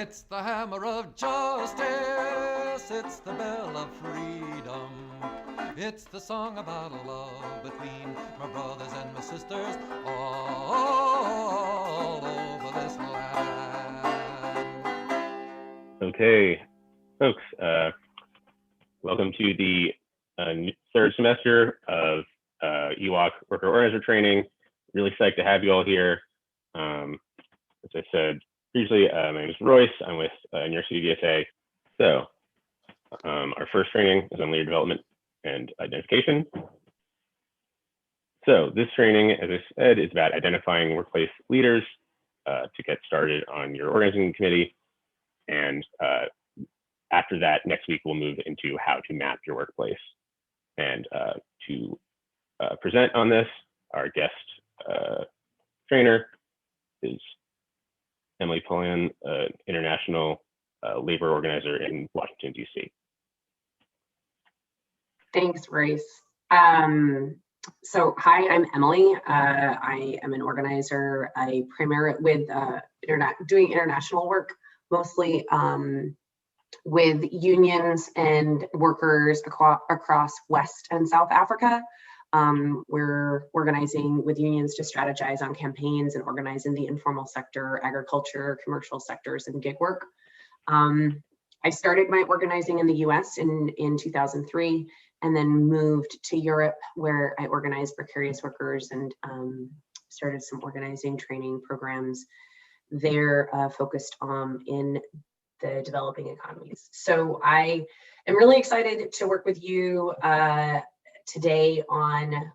It's the hammer of justice, it's the bell of freedom. It's the song about love between my brothers and my sisters all over this land. Okay, folks, welcome to the third semester of EWOC Worker Organizer Training. Really psyched to have you all here. As I said previously, my name is Royce. I'm with New York City VSA. So our first training is on leader development and identification. So this training, as I said, is about identifying workplace leaders to get started on your organizing committee. And after that, next week, we'll move into how to map your workplace. And to present on this, our guest trainer is Emily Pullian, international labor organizer in Washington, D.C. Thanks, Royce. So hi, I'm Emily. I am an organizer. I primarily doing international work, mostly with unions and workers across West and South Africa. We're organizing with unions to strategize on campaigns and organize in the informal sector, agriculture, commercial sectors, and gig work. I started my organizing in the US in 2003, and then moved to Europe, where I organized precarious workers and started some organizing training programs there focused in the developing economies. So I am really excited to work with you today on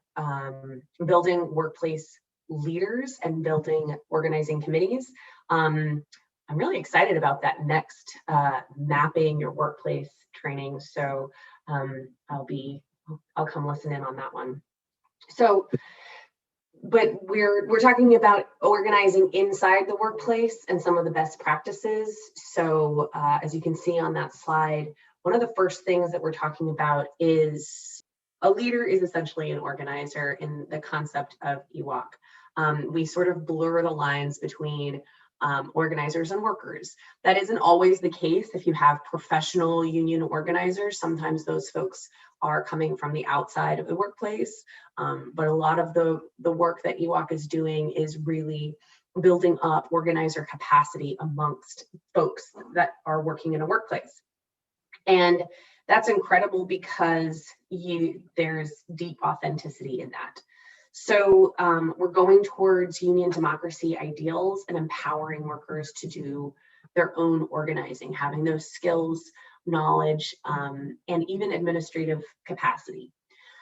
building workplace leaders and building organizing committees. I'm really excited about that next mapping your workplace training. So I'll come listen in on that one. So, but we're talking about organizing inside the workplace and some of the best practices. So as you can see on that slide, one of the first things that we're talking about is a leader is essentially an organizer in the concept of EWOC. We sort of blur the lines between organizers and workers. That isn't always the case if you have professional union organizers. Sometimes those folks are coming from the outside of the workplace, but a lot of the work that EWOC is doing is really building up organizer capacity amongst folks that are working in a workplace. And that's incredible because there's deep authenticity in that. So we're going towards union democracy ideals and empowering workers to do their own organizing, having those skills, knowledge, and even administrative capacity.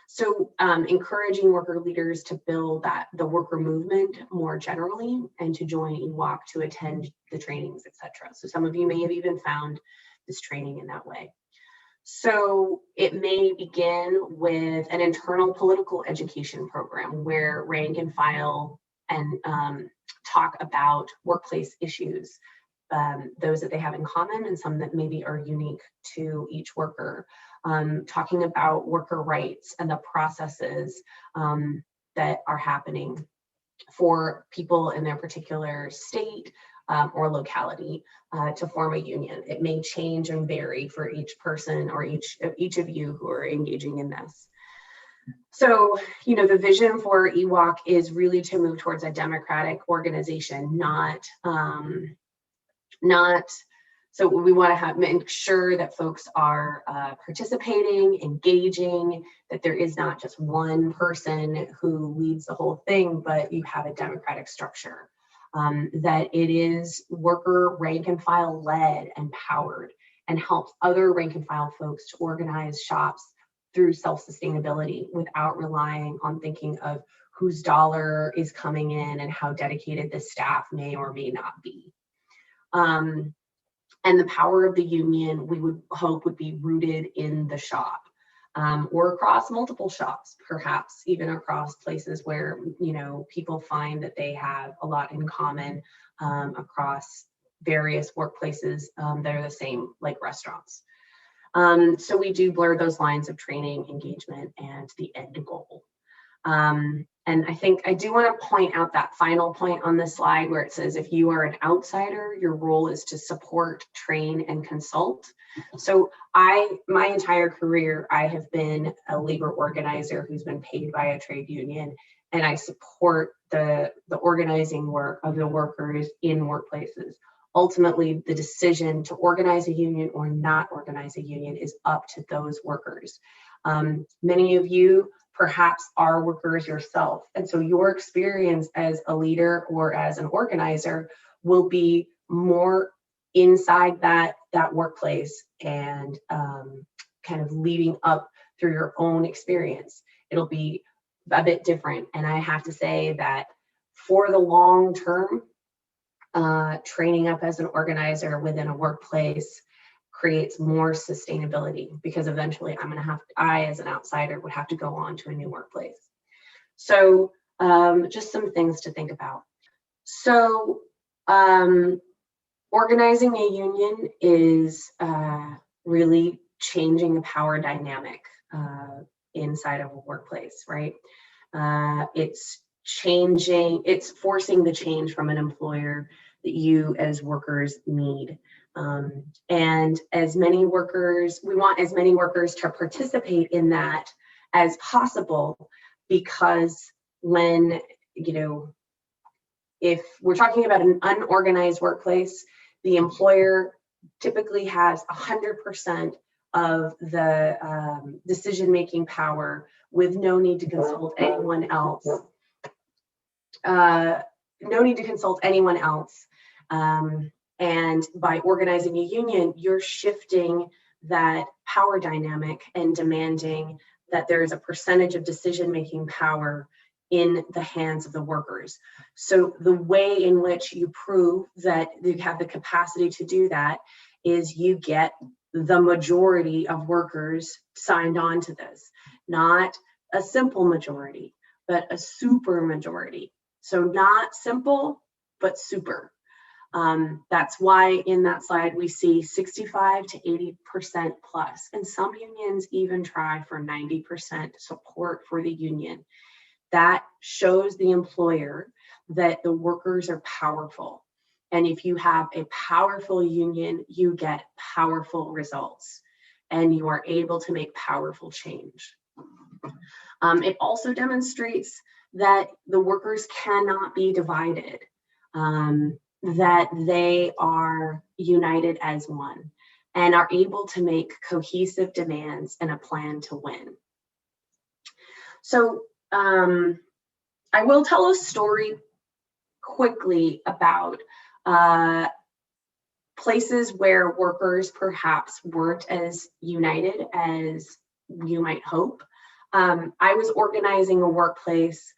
So encouraging worker leaders to build the worker movement more generally and to join EWOC to attend the trainings, etc. So some of you may have even found this training in that way. So it may begin with an internal political education program where rank and file and talk about workplace issues, those that they have in common and some that maybe are unique to each worker, talking about worker rights and the processes that are happening for people in their particular state or locality to form a union. It may change and vary for each person or each of you who are engaging in this. So, the vision for EWOC is really to move towards a democratic organization, so we want to make sure that folks are participating, engaging, that there is not just one person who leads the whole thing, but you have a democratic structure. That it is worker rank and file led and powered and helps other rank and file folks to organize shops through self-sustainability without relying on thinking of whose dollar is coming in and how dedicated the staff may or may not be. And the power of the union, we would hope, would be rooted in the shop. Or across multiple shops, perhaps even across places where people find that they have a lot in common across various workplaces that are the same, like restaurants. So we do blur those lines of training, engagement, and the end goal. And I think I do want to point out that final point on this slide where it says, if you are an outsider, your role is to support, train, and consult. So my entire career, I have been a labor organizer who's been paid by a trade union, and I support the organizing work of the workers in workplaces. Ultimately, the decision to organize a union or not organize a union is up to those workers. Many of you perhaps are workers yourself, and so your experience as a leader or as an organizer will be more inside that workplace and kind of leading up through your own experience. It'll be a bit different, and I have to say that for the long term, training up as an organizer within a workplace creates more sustainability, because eventually I as an outsider would have to go on to a new workplace. So just some things to think about. So organizing a union is really changing the power dynamic inside of a workplace, right? It's forcing the change from an employer that you as workers need. And as many workers, we want as many workers to participate in that as possible, because when, if we're talking about an unorganized workplace, the employer typically has 100% of the decision-making power with no need to consult anyone else. And by organizing a union, you're shifting that power dynamic and demanding that there is a percentage of decision-making power in the hands of the workers. So the way in which you prove that you have the capacity to do that is you get the majority of workers signed on to this, not a simple majority, but a super majority. So not simple, but super. That's why in that slide we see 65 to 80% plus, and some unions even try for 90% support for the union. That shows the employer that the workers are powerful. And if you have a powerful union, you get powerful results, and you are able to make powerful change. It also demonstrates that the workers cannot be divided, that they are united as one and are able to make cohesive demands and a plan to win. So I will tell a story quickly about places where workers perhaps weren't as united as you might hope. I was organizing a workplace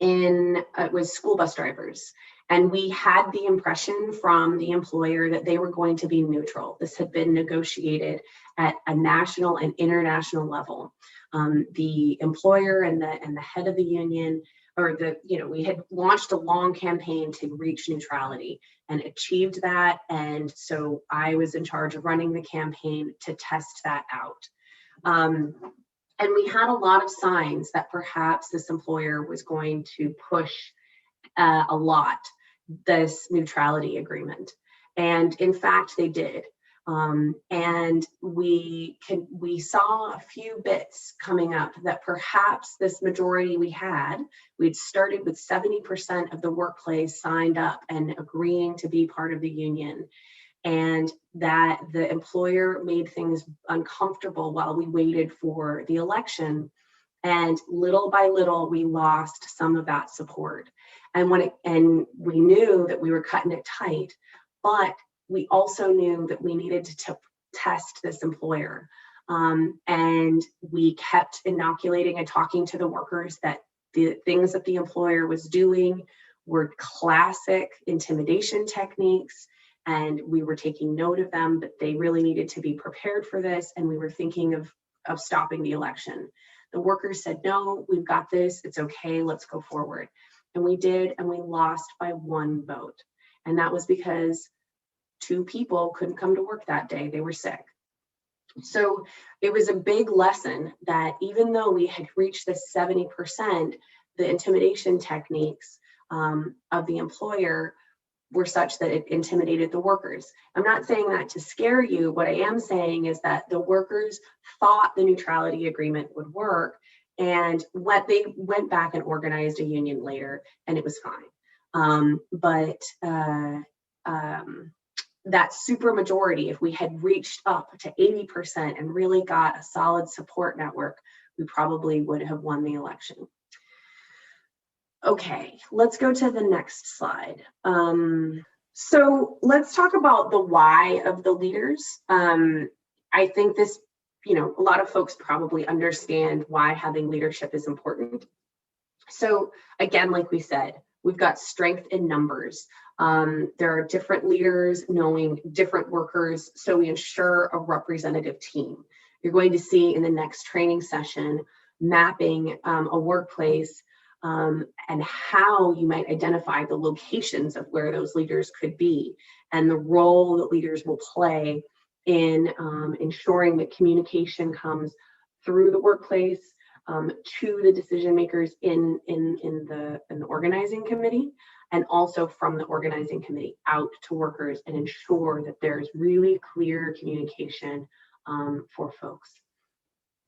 it was school bus drivers, and we had the impression from the employer that they were going to be neutral. This had been negotiated at a national and international level. The employer and the head of the union, we had launched a long campaign to reach neutrality and achieved that. And so I was in charge of running the campaign to test that out. And we had a lot of signs that perhaps this employer was going to push a lot this neutrality agreement. And in fact, they did. And we saw a few bits coming up that perhaps this majority we'd started with 70% of the workplace signed up and agreeing to be part of the union, and that the employer made things uncomfortable while we waited for the election. And little by little, we lost some of that support. And we knew that we were cutting it tight, but we also knew that we needed to test this employer. And we kept inoculating and talking to the workers that the things that the employer was doing were classic intimidation techniques, and we were taking note of them, but they really needed to be prepared for this, and we were thinking of stopping the election. The workers said, no, we've got this, it's okay, let's go forward. And we did, and we lost by 1 vote. And that was because 2 people couldn't come to work that day, they were sick. So it was a big lesson that even though we had reached this 70%, the intimidation techniques of the employer were such that it intimidated the workers. I'm not saying that to scare you. What I am saying is that the workers thought the neutrality agreement would work, and they went back and organized a union later, and it was fine. That super majority, if we had reached up to 80% and really got a solid support network, we probably would have won the election. Okay, let's go to the next slide. So let's talk about the why of the leaders. I think this, a lot of folks probably understand why having leadership is important. So again, like we said, we've got strength in numbers. There are different leaders knowing different workers, so we ensure a representative team. You're going to see in the next training session, mapping a workplace and how you might identify the locations of where those leaders could be and the role that leaders will play in ensuring that communication comes through the workplace to the decision makers in the organizing committee, and also from the organizing committee out to workers, and ensure that there's really clear communication for folks.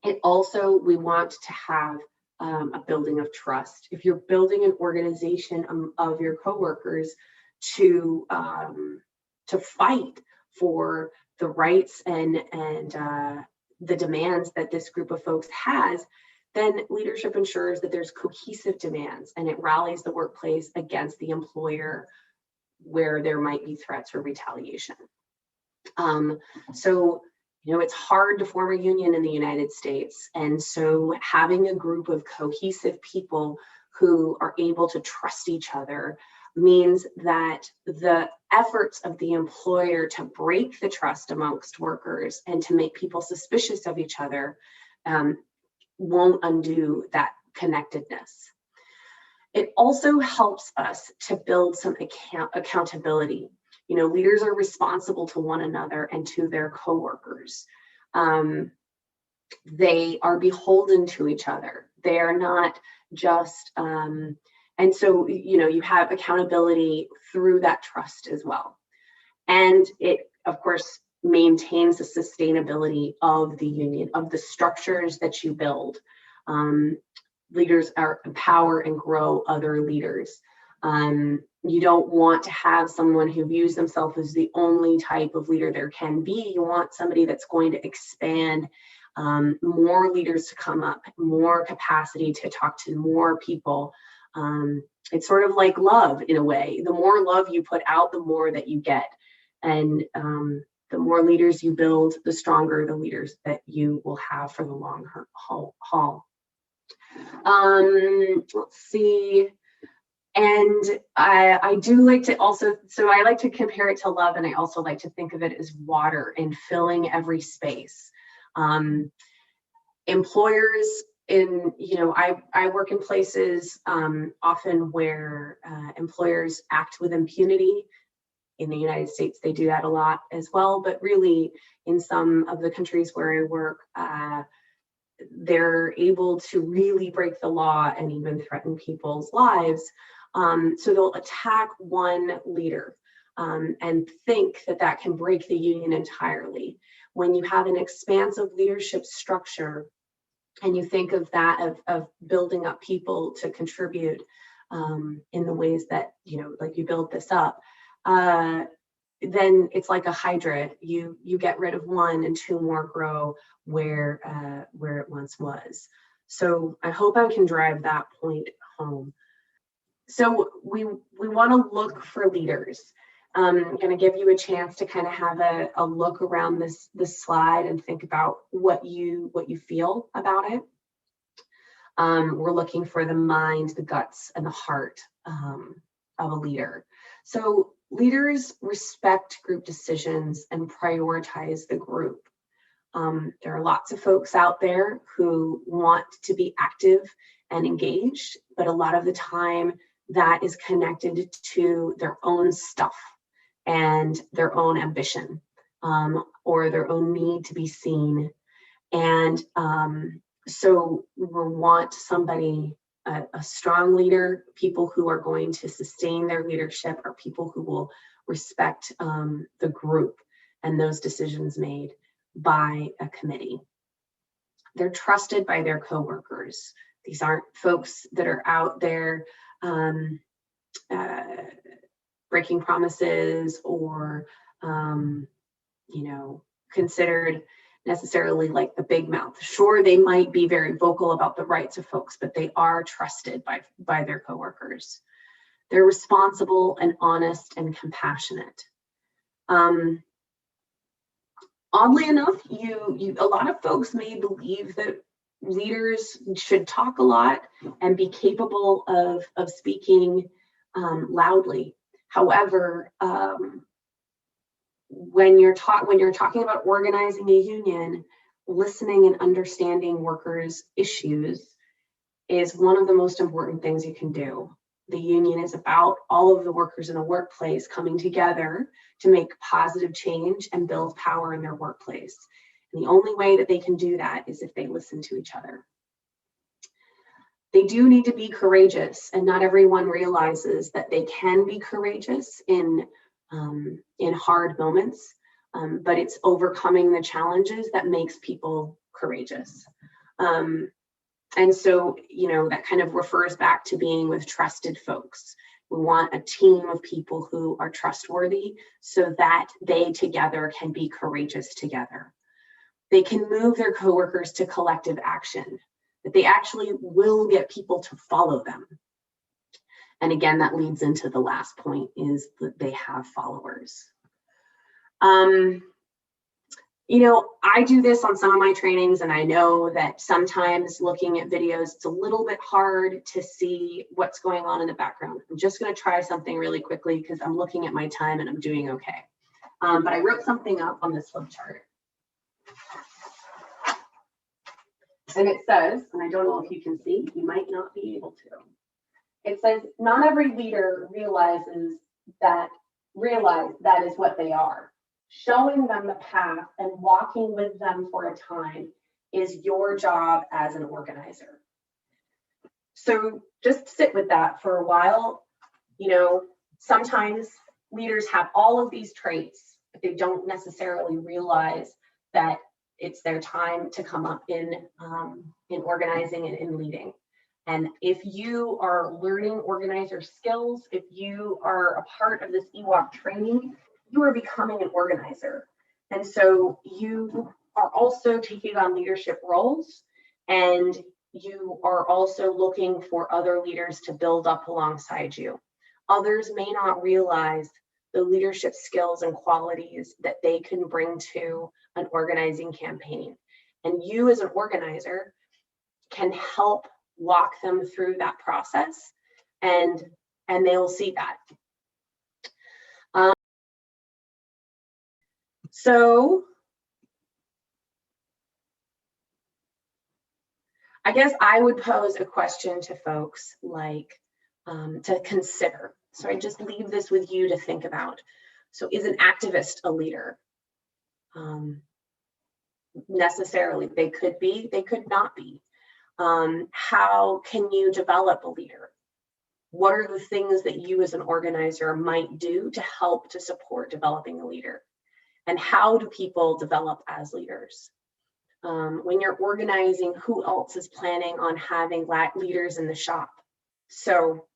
We want to have a building of trust. If you're building an organization of your coworkers to fight for the rights and the demands that this group of folks has, then leadership ensures that there's cohesive demands and it rallies the workplace against the employer where there might be threats or retaliation. It's hard to form a union in the United States. And so having a group of cohesive people who are able to trust each other means that the efforts of the employer to break the trust amongst workers and to make people suspicious of each other won't undo that connectedness. It also helps us to build some accountability. Leaders are responsible to one another and to their coworkers. They are beholden to each other. They are not just, and so, you have accountability through that trust as well. And it, of course, maintains the sustainability of the union, of the structures that you build. Leaders empower and grow other leaders. You don't want to have someone who views themselves as the only type of leader there can be. You want somebody that's going to expand, more leaders to come up, more capacity to talk to more people. It's sort of like love in a way. The more love you put out, the more that you get. And the more leaders you build, the stronger the leaders that you will have for the long haul. Let's see. And I do like to also, so I like to compare it to love, and I also like to think of it as water and filling every space. Employers I work in places often where employers act with impunity. In the United States, they do that a lot as well, but really in some of the countries where I work, they're able to really break the law and even threaten people's lives. So they'll attack one leader and think that can break the union entirely. When you have an expansive leadership structure and you think of that, of building up people to contribute in the ways that, like you build this up, then it's like a hydra. You get rid of one and two more grow where it once was. So I hope I can drive that point home. So we want to look for leaders. I'm going to give you a chance to kind of have a look around this slide and think about what you feel about it. We're looking for the mind, the guts, and the heart of a leader. So leaders respect group decisions and prioritize the group. There are lots of folks out there who want to be active and engaged, but a lot of the time that is connected to their own stuff and their own ambition. or their own need to be seen. And so we want somebody, a strong leader, people who are going to sustain their leadership, are people who will respect the group and those decisions made by a committee. They're trusted by their coworkers. These aren't folks that are out there breaking promises or, considered necessarily like the big mouth. Sure, they might be very vocal about the rights of folks, but they are trusted by their coworkers. They're responsible and honest and compassionate. Oddly enough, a lot of folks may believe that leaders should talk a lot and be capable of speaking loudly. However, when you're talking about organizing a union, listening and understanding workers' issues is one of the most important things you can do. The union is about all of the workers in the workplace coming together to make positive change and build power in their workplace. And the only way that they can do that is if they listen to each other. They do need to be courageous, and not everyone realizes that they can be courageous in hard moments, but it's overcoming the challenges that makes people courageous. And so, that kind of refers back to being with trusted folks. We want a team of people who are trustworthy so that they together can be courageous together. They can move their coworkers to collective action, that they actually will get people to follow them. And again, that leads into the last point, is that they have followers. I do this on some of my trainings, and I know that sometimes looking at videos, it's a little bit hard to see what's going on in the background. I'm just going to try something really quickly because I'm looking at my time and I'm doing okay. But I wrote something up on this flip chart. And it says, and I don't know if you can see, you might not be able to. It says, not every leader realizes that is what they are. Showing them the path and walking with them for a time is your job as an organizer. So just sit with that for a while. Sometimes leaders have all of these traits, but they don't necessarily realize that it's their time to come up in organizing and in leading. And if you are learning organizer skills, if you are a part of this EWOC training, you are becoming an organizer. And so you are also taking on leadership roles, and you are also looking for other leaders to build up alongside you. Others may not realize the leadership skills and qualities that they can bring to an organizing campaign. And you as an organizer can help walk them through that process, and they'll see that. So I guess I would pose a question to folks like to consider. So I just leave this with you to think about. So is an activist a leader? Necessarily, they could be, they could not be. How can you develop a leader? What are the things that you as an organizer might do to help to support developing a leader? And how do people develop as leaders? When you're organizing, who else is planning on having leaders in the shop? So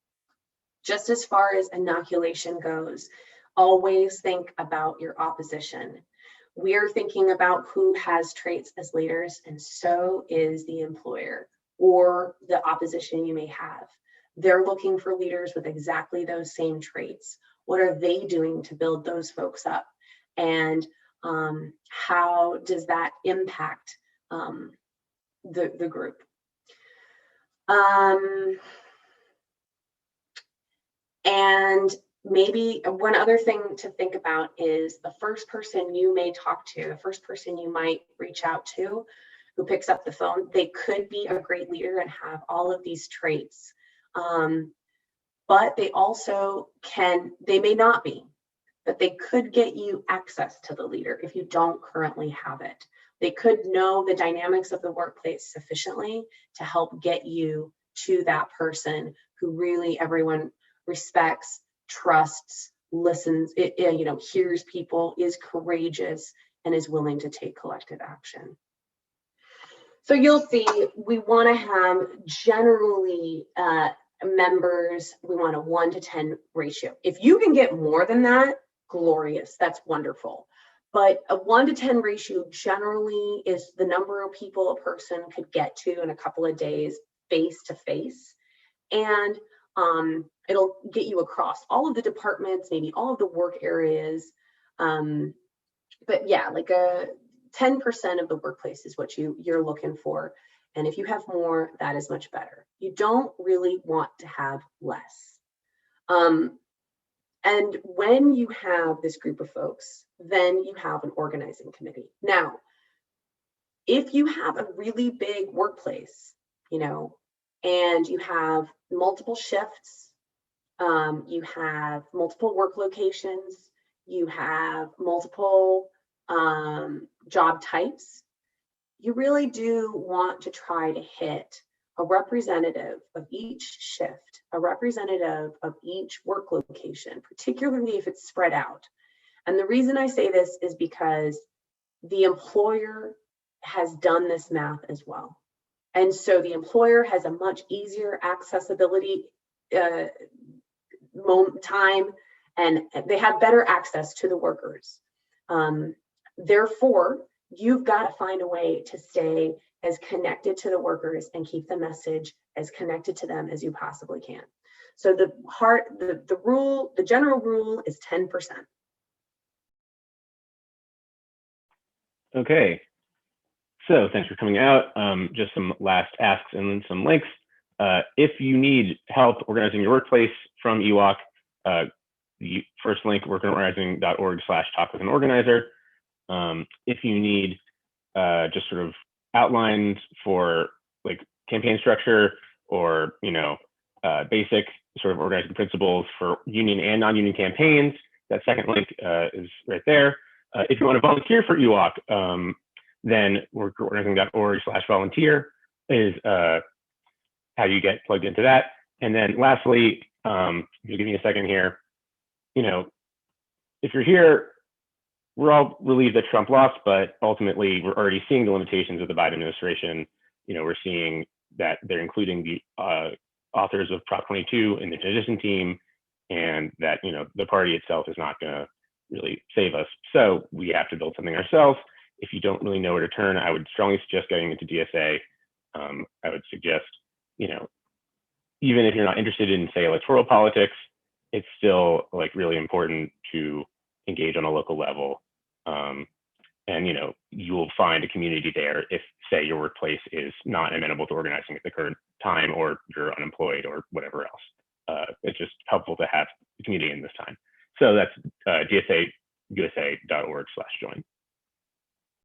just as far as inoculation goes, always think about your opposition. We're thinking about who has traits as leaders, and so is the employer or the opposition you may have. They're looking for leaders with exactly those same traits. What are they doing to build those folks up? And how does that impact the group? And maybe one other thing to think about is the first person you may talk to, the first person you might reach out to who picks up the phone, they could be a great leader and have all of these traits. But they also they may not be. but they could get you access to the leader if you don't currently have it. They could know the dynamics of the workplace sufficiently to help get you to that person who really everyone respects, trusts, listens, hears people, is courageous, and is willing to take collective action. So you'll see, we want to have generally members, we want a 1 to 10 ratio. If you can get more than that, glorious, that's wonderful. But a 1 to 10 ratio generally is the number of people a person could get to in a couple of days, face to face. And it'll get you across all of the departments, maybe all of the work areas. But yeah, like a 10% of the workplace is what you're looking for. And if you have more, that is much better. You don't really want to have less. And when you have this group of folks, then you have an organizing committee. Now, if you have a really big workplace, and you have multiple shifts, you have multiple work locations, you have multiple job types, you really do want to try to hit a representative of each shift, a representative of each work location, particularly if it's spread out. And the reason I say this is because the employer has done this math as well. And so the employer has a much easier accessibility time, and they have better access to the workers. Therefore, you've got to find a way to stay as connected to the workers and keep the message as connected to them as you possibly can. So the general rule is 10%. Okay. So thanks for coming out. Just some last asks and then some links. If you need help organizing your workplace from EWOC, the first link, workorganizing.org/talkwithanorganizer. If you need just sort of outlines for like campaign structure or basic sort of organizing principles for union and non-union campaigns, that second link is right there. If you want to volunteer for EWOC, then workorganizing.org/volunteer is how you get plugged into that. And then lastly, if you give me a second here, if you're here, we're all relieved that Trump lost, but ultimately we're already seeing the limitations of the Biden administration. We're seeing that they're including the authors of Prop 22 in the transition team, and that the party itself is not going to really save us. So we have to build something ourselves. If you don't really know where to turn, I would strongly suggest getting into DSA. I would suggest, even if you're not interested in, say, electoral politics, it's still like really important to engage on a local level. And you will find a community there if, say, your workplace is not amenable to organizing at the current time, or you're unemployed or whatever else. It's just helpful to have the community in this time. So that's DSAUSA.org/join.